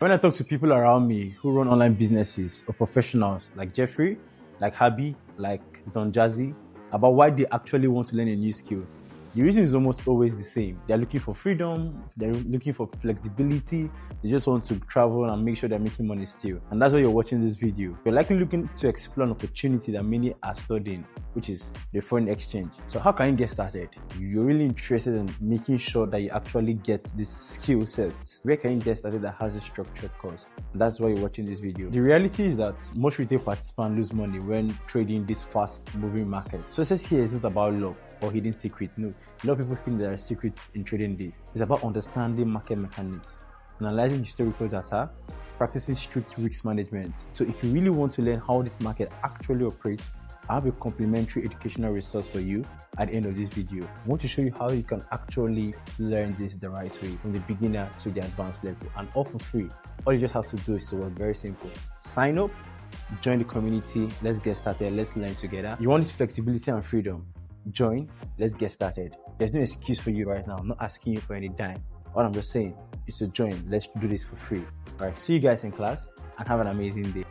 When I talk to people around me who run online businesses or professionals like Jeffrey, like Habi, like Don Jazzy, about why they actually want to learn a new skill, the reason is almost always the same. They're looking for freedom, they're looking for flexibility, they just want to travel and make sure they're making money still. And that's why you're watching this video. You're likely looking to explore an opportunity that many are studying, which is the foreign exchange. So how can you get started? You're really interested in making sure that you actually get this skill set. Where can you get started that has a structured course? And that's why you're watching this video. The reality is that most retail participants lose money when trading this fast moving market. Success here isn't about luck or hidden secrets. No, a lot of people think there are secrets in trading this. It's about understanding market mechanics, analyzing historical data, practicing strict risk management. So if you really want to learn how this market actually operates, I have a complimentary educational resource for you at the end of this video. I want to show you how you can actually learn this the right way, from the beginner to the advanced level, and all for free. All you just have to do is to work very simple. Sign up, join the community, let's get started, let's learn together. You want this flexibility and freedom? Join, let's get started. There's no excuse for you right now. I'm not asking you for any dime. All I'm just saying is to join. Let's do this for free. All right, see you guys in class and have an amazing day.